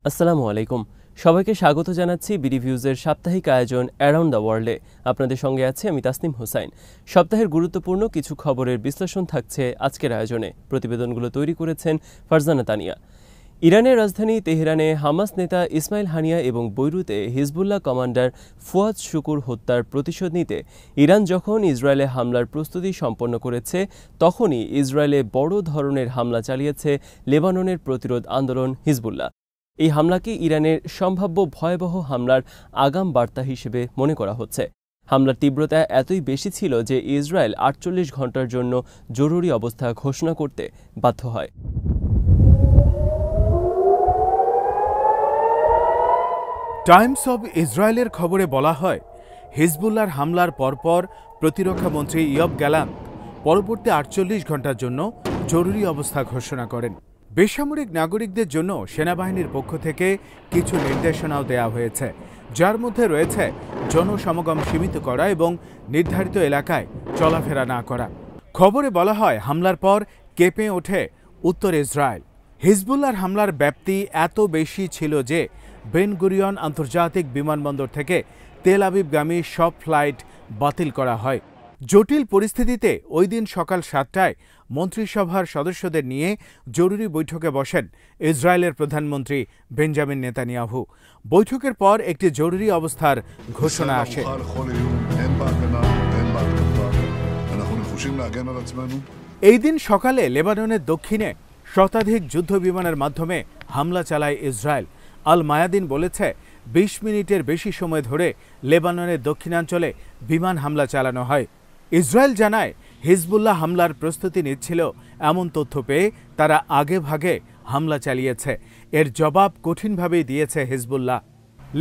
আসসালামু আলাইকুম। সবাইকে স্বাগত জানাচ্ছি বিডি ভিউজের সাপ্তাহিক আয়োজন অ্যারাউন্ড দ্য ওয়ার্ল্ডে। আপনাদের সঙ্গে আছি আমি তাসনিম হোসাইন। সপ্তাহের গুরুত্বপূর্ণ কিছু খবরের বিশ্লেষণ থাকছে আজকের আয়োজনে। প্রতিবেদনগুলো তৈরি করেছেন ফারজানা তানিয়া। ইরানের রাজধানী তেহরানে হামাস নেতা ইসমাইল হানিয়া এবং বৈরুতে হিজবুল্লাহ কমান্ডার ফুয়াদ শুকুর হত্যার প্রতিশোধ নিতে ইরান যখন ইসরায়েলে হামলার প্রস্তুতি সম্পন্ন করেছে, তখনই ইসরায়েলে বড় ধরনের হামলা চালিয়েছে লেবাননের প্রতিরোধ আন্দোলন হিজবুল্লাহ। এই হামলাকে ইরানের সম্ভাব্য ভয়াবহ হামলার আগাম বার্তা হিসেবে মনে করা হচ্ছে। হামলার তীব্রতা এতই বেশি ছিল যে ইসরায়েল ৪৮ ঘণ্টার জন্য জরুরি অবস্থা ঘোষণা করতে বাধ্য হয়। টাইমস অব ইসরায়েলের খবরে বলা হয়, হিজবুল্লাহর হামলার পরপর প্রতিরক্ষামন্ত্রী ইয়ব গ্যালান্ত পরবর্তী ৪৮ ঘণ্টার জন্য জরুরি অবস্থা ঘোষণা করেন। বেসামরিক নাগরিকদের জন্য সেনাবাহিনীর পক্ষ থেকে কিছু নির্দেশনাও দেওয়া হয়েছে, যার মধ্যে রয়েছে জনসমাগম সীমিত করা এবং নির্ধারিত এলাকায় চলাফেরা না করা। খবরে বলা হয়, হামলার পর কেঁপে ওঠে উত্তর ইসরায়েল। হিজবুল্লাহর হামলার ব্যাপ্তি এত বেশি ছিল যে বেন গুরিয়ন আন্তর্জাতিক বিমানবন্দর থেকে তেল আবিবগামী সব ফ্লাইট বাতিল করা হয়। জটিল পরিস্থিতিতে ওই দিন সকাল ৭টায় মন্ত্রিসভার সদস্যদের নিয়ে জরুরি বৈঠকে বসেন ইসরায়েলের প্রধানমন্ত্রী বেঞ্জামিন নেতানিয়াহু। বৈঠকের পর একটি জরুরি অবস্থার ঘোষণা আসে। এই দিন সকালে লেবাননের দক্ষিণে শতাধিক যুদ্ধবিমানের মাধ্যমে হামলা চালায় ইসরায়েল। আল মায়াদিন বলেছে, ২০ মিনিটের বেশি সময় ধরে লেবাননের দক্ষিণাঞ্চলে বিমান হামলা চালানো হয়। ইসরায়েল জানায়, হিজবুল্লাহ হামলার প্রস্তুতি নিচ্ছিল এমন তথ্য পেয়ে তারা আগে ভাগে হামলা চালিয়েছে। এর জবাব কঠিনভাবেই দিয়েছে হিজবুল্লাহ।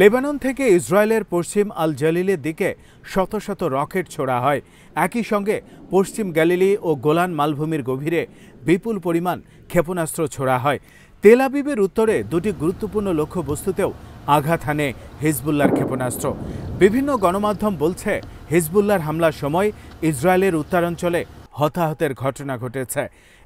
লেবানন থেকে ইসরায়েলের পশ্চিম আল জালিলের দিকে শত শত রকেট ছোড়া হয়। একই সঙ্গে পশ্চিম গ্যালিলি ও গোলান মালভূমির গভীরে বিপুল পরিমাণ ক্ষেপণাস্ত্র ছোড়া হয়। তেল আবিবের উত্তরে দুটি গুরুত্বপূর্ণ লক্ষ্যবস্তুতেও আঘাত হানে হিজবুল্লাহর ক্ষেপণাস্ত্র। বিভিন্ন গণমাধ্যম বলছে, হিজবুল্লাহর হামলার সময় ইসরায়েলের উত্তরাঞ্চলে হতাহতের ঘটনা ঘটেছে।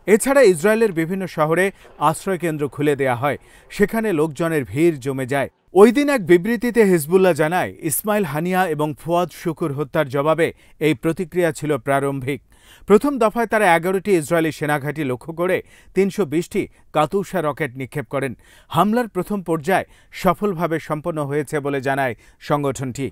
এছাড়া ইসরায়েলের বিভিন্ন শহরে আশ্রয়কেন্দ্র খুলে দেয়া হয়, সেখানে লোকজনের ভিড় জমে যায়। ওই দিন এক বিবৃতিতে হিজবুল্লাহ জানায়, ইসমাইল হানিয়া এবং ফুয়াদ শুকুর হত্যার জবাবে এই প্রতিক্রিয়া ছিল প্রারম্ভিক। প্রথম দফায় তারা ১১টি ইসরায়েলি সেনাঘাঁটি লক্ষ্য করে ৩২০টি কাতুষা রকেট নিক্ষেপ করেন। হামলার প্রথম পর্যায় সফলভাবে সম্পন্ন হয়েছে বলে জানায় সংগঠনটি।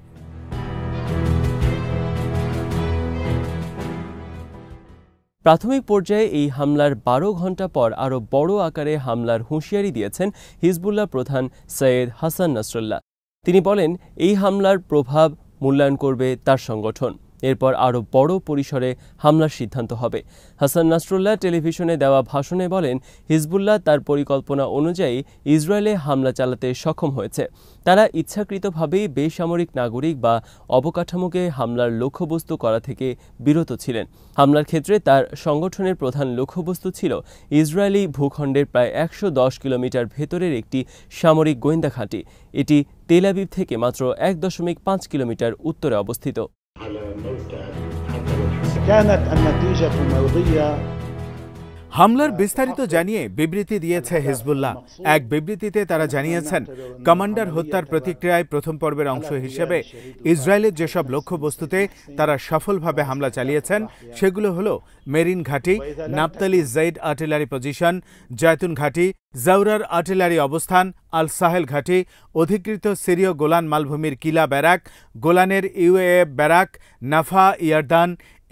প্রাথমিক পর্যায়ে এই হামলার ১২ ঘণ্টা পর আরও বড় আকারে হামলার হুঁশিয়ারি দিয়েছেন হিজবুল্লাহ প্রধান সৈয়দ হাসান নাসরুল্লাহ। তিনি বলেন, এই হামলার প্রভাব মূল্যায়ন করবে তার সংগঠন। এরপর আরও বড় পরিসরে হামলার সিদ্ধান্ত হবে। হাসান নাসরুল্লাহ টেলিভিশনে দেওয়া ভাষণে বলেন, হিজবুল্লাহ তার পরিকল্পনা অনুযায়ী ইসরায়েলে হামলা চালাতে সক্ষম হয়েছে। তারা ইচ্ছাকৃতভাবেই বেসামরিক নাগরিক বা অবকাঠামোকে হামলার লক্ষ্যবস্তু করা থেকে বিরত ছিলেন। হামলার ক্ষেত্রে তার সংগঠনের প্রধান লক্ষ্যবস্তু ছিল ইসরায়েলি ভূখণ্ডের প্রায় ১১০ কিলোমিটার ভেতরের একটি সামরিক গোয়েন্দা ঘাঁটি। এটি তেল আবিব থেকে মাত্র ১.৫ কিলোমিটার উত্তরে অবস্থিত। হামলার বিস্তারিত জানিয়ে বিবৃতি দিয়েছে হিজবুল্লাহ। এক বিবৃতিতে তারা জানিয়েছেন, কমান্ডার হত্যার প্রতিক্রিয়ায় প্রথম পর্বের অংশ হিসেবে ইসরায়েলের যেসব লক্ষ্যবস্তুতে তারা সফলভাবে হামলা চালিয়েছেন সেগুলো হল মেরিন ঘাঁটি, নাপতালি জৈদ আর্টিলারি পজিশন, জায়তুন ঘাঁটি, জাউরার আর্টিলারি অবস্থান, আল সাহেল ঘাঁটি, অধিকৃত সিরীয় গোলান মালভূমির কিলা ব্যারাক, গোলানের ইউএএ ব্যারাক, নাফা ইয়ারদান,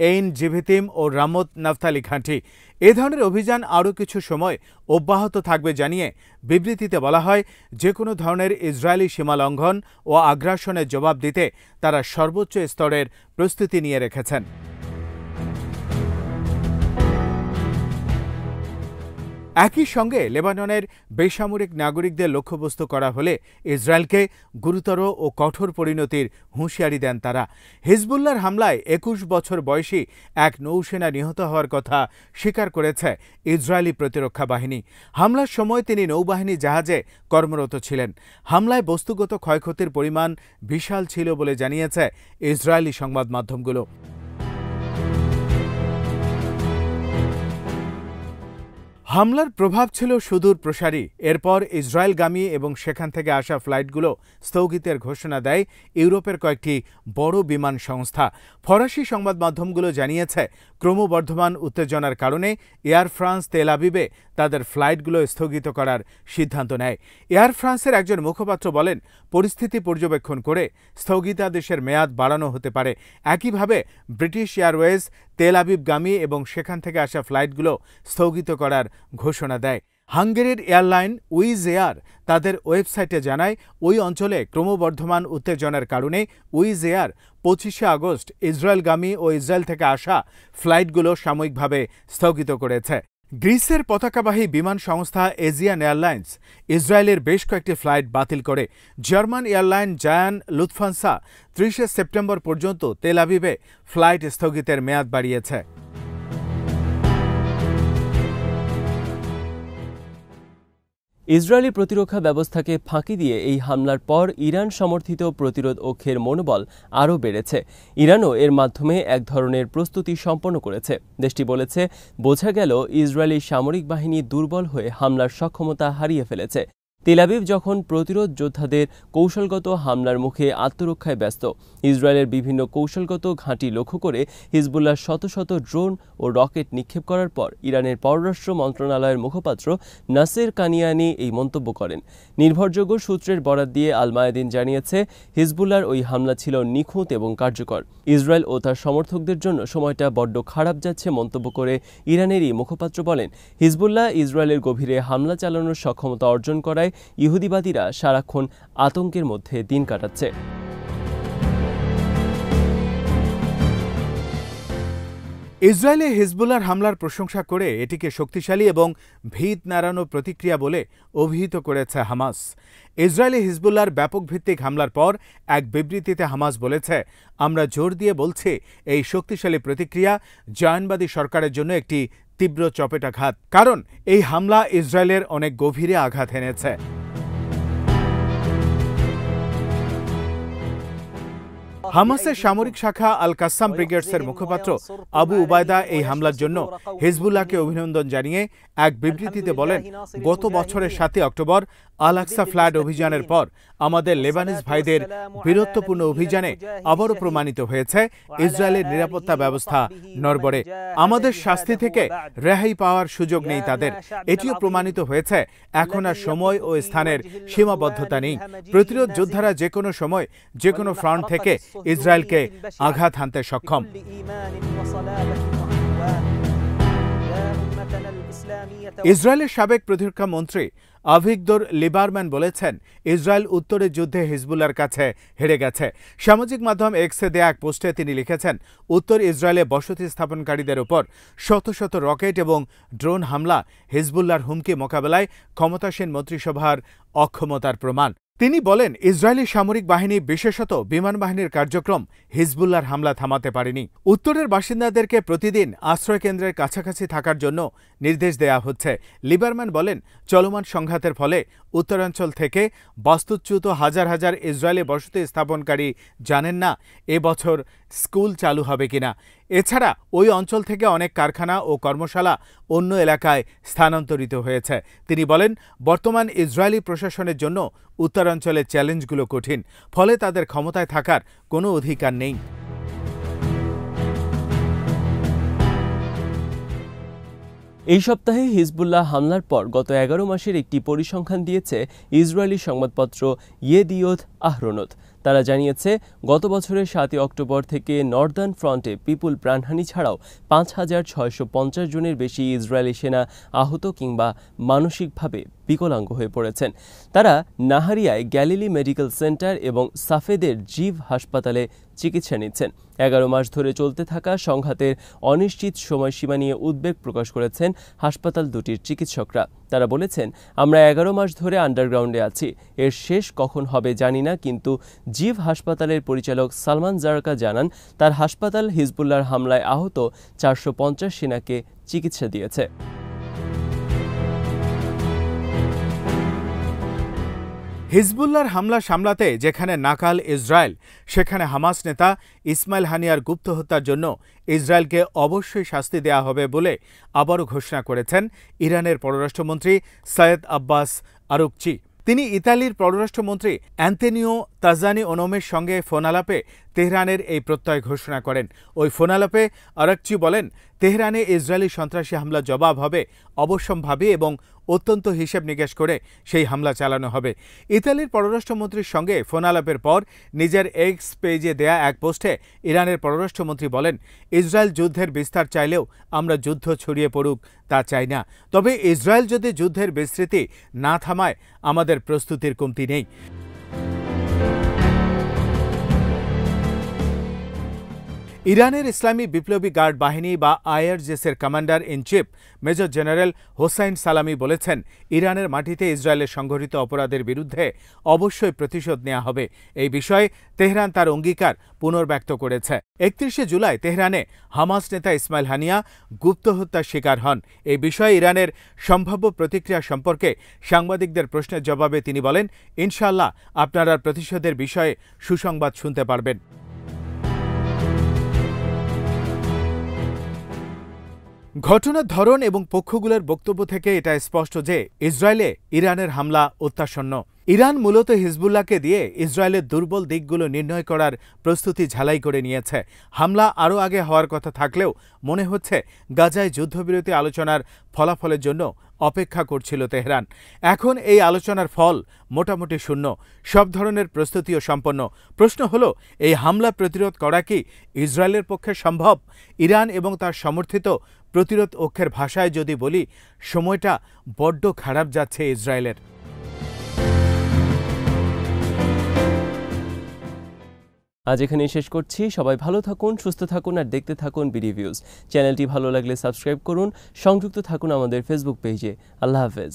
এইন জিভিতিম ও রামত নাফতালি ঘাঁটি। এ ধরনের অভিযান আরও কিছু সময় অব্যাহত থাকবে জানিয়ে বিবৃতিতে বলা হয়, যে কোনো ধরনের ইসরায়েলি সীমা লঙ্ঘন ও আগ্রাসনের জবাব দিতে তারা সর্বোচ্চ স্তরের প্রস্তুতি নিয়ে রেখেছেন। একই সঙ্গে লেবাননের বেসামরিক নাগরিকদের লক্ষ্যবস্তু করা হলে ইসরায়েলকে গুরুতর ও কঠোর পরিণতির হুঁশিয়ারি দেন তারা। হিজবুল্লাহর হামলায় ২১ বছর বয়সী এক নৌসেনা নিহত হওয়ার কথা স্বীকার করেছে ইসরায়েলি প্রতিরক্ষা বাহিনী। হামলার সময় তিনি নৌবাহিনী জাহাজে কর্মরত ছিলেন। হামলায় বস্তুগত ক্ষয়ক্ষতির পরিমাণ বিশাল ছিল বলে জানিয়েছে ইসরায়েলি সংবাদ মাধ্যমগুলো। হামলার প্রভাব ছিল সুদূর প্রসারী। এরপর ইসরায়েলগামী এবং সেখান থেকে আসা ফ্লাইটগুলো স্থগিতের ঘোষণা দেয় ইউরোপের কয়েকটি বড় বিমান সংস্থা। ফরাসি সংবাদ মাধ্যমগুলো জানিয়েছে, ক্রমবর্ধমান উত্তেজনার কারণে এয়ার ফ্রান্স তেল আবিবে তাদের ফ্লাইটগুলো স্থগিত করার সিদ্ধান্ত নেয়। এয়ার ফ্রান্সের একজন মুখপাত্র বলেন, পরিস্থিতি পর্যবেক্ষণ করে স্থগিতাদেশের মেয়াদ বাড়ানো হতে পারে। একইভাবে ব্রিটিশ এয়ারওয়েজ তেল আবিবগামী এবং সেখান থেকে আসা ফ্লাইটগুলো স্থগিত করার ঘোষণা দেয়। হাঙ্গেরির এয়ারলাইন উইজ এয়ার তাদের ওয়েবসাইটে জানায়, ওই অঞ্চলে ক্রমবর্ধমান উত্তেজনার কারণে উইজ এয়ার 25শে আগস্ট ইসরায়েলগামী ও ইসরায়েল থেকে আসা ফ্লাইটগুলো সাময়িকভাবে স্থগিত করেছে। গ্রিসের পতাকাবাহী বিমান সংস্থা এজিয়ান এয়ারলাইন্স ইসরায়েলের বেশ কয়েকটি ফ্লাইট বাতিল করে। জার্মান এয়ারলাইন জায়ান লুফথানসা 30শে সেপ্টেম্বর পর্যন্ত তেল আবিবে ফ্লাইট স্থগিতের মেয়াদ বাড়িয়েছে। ইসরায়েলি প্রতিরক্ষা ব্যবস্থাকে ফাঁকি দিয়ে এই হামলার পর ইরান সমর্থিত প্রতিরোধ অক্ষের মনোবল আরও বেড়েছে। ইরানও এর মাধ্যমে এক ধরনের প্রস্তুতি সম্পন্ন করেছে। দেশটি বলেছে, বোঝা গেল ইসরায়েলি সামরিক বাহিনী দুর্বল হয়ে হামলার সক্ষমতা হারিয়ে ফেলেছে। তেল আবিব যখন প্রতিরোধ যোদ্ধাদের কৌশলগত হামলার মুখে আত্মরক্ষায় ব্যস্ত, ইসরায়েলের বিভিন্ন কৌশলগত ঘাঁটি লক্ষ্য করে হিজবুল্লাহ শত শত ড্রোন ও রকেট নিক্ষেপ করার পর ইরানের পররাষ্ট্র মন্ত্রণালয়ের মুখপাত্র নাসের কানিয়ানি এই মন্তব্য করেন। নির্ভরযোগ্য সূত্রের বরাত দিয়ে আল মায়াদিন জানিয়েছে, হিজবুল্লাহর ওই হামলা ছিল নিখুঁত এবং কার্যকর। ইসরায়েল ও তার সমর্থকদের জন্য সময়টা বড্ড খারাপ যাচ্ছে মন্তব্য করে ইরানেরই মুখপাত্র বলেন, হিজবুল্লাহ ইসরায়েলের গভীরে হামলা চালানোর সক্ষমতা অর্জন করায় ইহুদিবাদীরা সারাক্ষণ আতঙ্কের মধ্যে দিন কাটাচ্ছে। ইসরায়েলে হিজবুল্লাহর হামলার প্রশংসা করে এটিকে শক্তিশালী এবং ভিত নাড়ানো প্রতিক্রিয়া বলে অভিহিত করেছে হামাস। ইসরায়েলে হিজবুল্লাহর ব্যাপক ভিত্তিক হামলার পর এক বিবৃতিতে হামাস বলেছে, আমরা জোর দিয়ে বলছি, এই শক্তিশালী প্রতিক্রিয়া জায়নবাদী সরকারের জন্য একটি তীব্র চপেটাঘাত, কারণ এই হামলা ইসরায়েলের অনেক গভীরে আঘাত এনেছে। হামাসের সামরিক শাখা আল কাসাম ব্রিগেডসের মুখপাত্র আবু উবায়দা এই হামলার জন্য হিজবুল্লাহকে অভিনন্দন জানিয়ে এক বিবৃতিতে বলেন, গত বছরের 7 অক্টোবর আল আকসা ফ্লাড অভিযানের পর আমাদের লেবানিজ ভাইদের বীরত্বপূর্ণ অভিযানে আবারও প্রমাণিত হয়েছে ইসরায়েলের নিরাপত্তা ব্যবস্থা নড়বড়ে। আমাদের শাস্তি থেকে রেহাই পাওয়ার সুযোগ নেই তাদের। এটিও প্রমাণিত হয়েছে এখন আর সময় ও স্থানের সীমাবদ্ধতা নেই। প্রতিরোধ যোদ্ধারা যে কোনো সময় যে কোনো ফ্রন্ট থেকে ইসরায়েলকে আঘাত হানতে সক্ষম। ইসরায়েলের সাবেক প্রতিরক্ষা মন্ত্রী আভিগদোর লিবারম্যান বলেছেন, ইসরায়েল উত্তরের যুদ্ধে হিজবুল্লাহর কাছে হেরে গেছে। সামাজিক মাধ্যম এক্সে দেয়া এক পোস্টে তিনি লিখেছেন, উত্তর ইসরায়েলে বসতি স্থাপনকারীদের উপর শত শত রকেট এবং ড্রোন হামলা হিজবুল্লাহর হুমকি মোকাবেলায় ক্ষমতাসীন মন্ত্রিসভার অক্ষমতার প্রমাণ। তিনি বলেন, ইসরায়েলি সামরিক বাহিনী বিশেষত বিমান বাহিনীর কার্যক্রম হিজবুল্লাহর হামলা থামাতে পারেনি। উত্তরের বাসিন্দাদেরকে প্রতিদিন আশ্রয়কেন্দ্রের কাছাকাছি থাকার জন্য নির্দেশ দেয়া হচ্ছে। লিবারম্যান বলেন, চলমান সংঘাতের ফলে উত্তরাঞ্চল থেকে বাস্তুচ্যুত হাজার হাজার ইসরায়েলি বসতি স্থাপনকারী জানেন না এবছর স্কুল চালু হবে কিনা। এছাড়া ওই অঞ্চল থেকে অনেক কারখানা ও কর্মশালা অন্য এলাকায় স্থানান্তরিত হয়েছে। তিনি বলেন, বর্তমান ইসরায়েলি প্রশাসনের জন্য উত্তরাঞ্চলের চ্যালেঞ্জগুলো কঠিন, ফলে তাদের ক্ষমতায় থাকার কোনো অধিকার নেই। এই সপ্তাহে হিজবুল্লাহ হামলার পর গত 11 মাসের একটি পরিসংখ্যান দিয়েছে ইসরায়েলি সংবাদপত্র ইয়েদিওথ আহরোনথ। তারা জানিয়েছে, গত বছরের 7 অক্টোবর থেকে নর্দার্ন ফ্রন্টে পিপুল প্রাণহানি ছাড়াও 5650 জনের বেশি ইসরায়েলি সেনা আহত কিংবা মানসিকভাবে বিকলাঙ্গ হয়ে পড়েছেন। তারা নাহারিয়ায় গ্যালিলি মেডিকেল সেন্টার এবং সাফেদের জিভ হাসপাতালে চিকিৎসা নিচ্ছেন। 11 মাস ধরে চলতে থাকা সংঘাতের অনিশ্চিত সময়সীমা নিয়ে উদ্বেগ প্রকাশ করেছেন হাসপাতাল দুটির চিকিৎসকরা। তারা বলেছেন, আমরা 11 মাস ধরে আন্ডারগ্রাউন্ডে আছি, এর শেষ কখন হবে জানি না, কিন্তু জিভ হাসপাতালের পরিচালক সালমান জারকা জানান, তার হাসপাতাল হিজবুল্লাহর হামলায় আহত 450 সেনাকে চিকিৎসা দিয়েছে। হিজবুল্লাহর হামলা সামলাতে যেখানে নাকাল ইসরায়েল, সেখানে হামাস নেতা ইসমাইল হানিয়ার গুপ্ত হত্যার জন্য ইসরায়েলকে অবশ্যই শাস্তি দেয়া হবে বলে আবারও ঘোষণা করেছেন ইরানের পররাষ্ট্রমন্ত্রী সৈয়দ আব্বাস আরাকচি। তিনি ইতালির পররাষ্ট্রমন্ত্রী অ্যান্তোনিও তাজানি ওনোমের সঙ্গে ফোনালাপে তেহরানের এই প্রত্যয় ঘোষণা করেন। ওই ফোনালাপে আরাকচি বলেন, তেহরানে ইসরায়েলি সন্ত্রাসী হামলা জবাব হবে অবশ্যম্ভাবী এবং অত্যন্ত হিসেব নিকেশ করে সেই হামলা চালানো হবে। ইতালির পররাষ্ট্রমন্ত্রীর সঙ্গে ফোনালাপের পর নিজের এক্স পেজে দেয়া এক পোস্টে ইরানের পররাষ্ট্রমন্ত্রী বলেন, ইসরায়েল যুদ্ধের বিস্তার চাইলেও আমরা যুদ্ধ ছড়িয়ে পড়ুক তা চাই না। তবে ইসরায়েল যদি যুদ্ধের বিস্তৃতি না থামায় আমাদের প্রস্তুতির কমতি নেই। ইরানের ইসলামী বিপ্লবী গার্ড বাহিনী বা আইআরজিসির commander in chief major general Hossein Salami বলেছেন, ইরানের মাটিতে ইসরায়েলের সংঘটিত অপরাধের বিরুদ্ধে অবশ্যই প্রতিশোধ নেওয়া হবে। এই বিষয়ে তেহরান তার অঙ্গীকার পুনর্ব্যক্ত করেছে। 31শে জুলাই তেহরানে হামাস নেতা ইসমাইল হানিয়া গুপ্ত হত্যার শিকার হন। এই বিষয়ে ইরানের সম্ভাব্য প্রতিক্রিয়া সম্পর্কে সাংবাদিকদের প্রশ্নের জবাবে তিনি বলেন, ইনশাআল্লাহ আপনারা প্রতিশোধের বিষয়ে সুসংবাদ শুনতে পারবেন। ঘটনার ধরন এবং পক্ষগুলোর বক্তব্য থেকে এটা স্পষ্ট যে ইসরায়েলে ইরানের হামলা অত্যাসন্ন। ইরান মূলত হিজবুল্লাহকে দিয়ে ইসরায়েলের দুর্বল দিকগুলো নির্ণয় করার প্রস্তুতি ঝালাই করে নিয়েছে। হামলা আরও আগে হওয়ার কথা থাকলেও মনে হচ্ছে গাজায় যুদ্ধবিরতি আলোচনার ফলাফলের জন্য অপেক্ষা করছিল তেহরান। এখন এই আলোচনার ফল মোটামুটি শূন্য, সব ধরনের প্রস্তুতিও সম্পন্ন। প্রশ্ন হলো, এই হামলা প্রতিরোধ করা কি ইসরায়েলের পক্ষে সম্ভব? ইরান এবং তার সমর্থিত প্রতিরোধ অক্ষের ভাষায় যদি বলি, সময়টা বড্ড খারাপ যাচ্ছে ইসরায়েলের। আজ এখানেই শেষ করছি। সবাই ভালো থাকুন, সুস্থ থাকুন আর দেখতে থাকুন বিডি ভিউজ। চ্যানেলটি ভালো লাগলে সাবস্ক্রাইব করুন, সংযুক্ত থাকুন আমাদের ফেসবুক পেজে। আল্লাহ হাফেজ।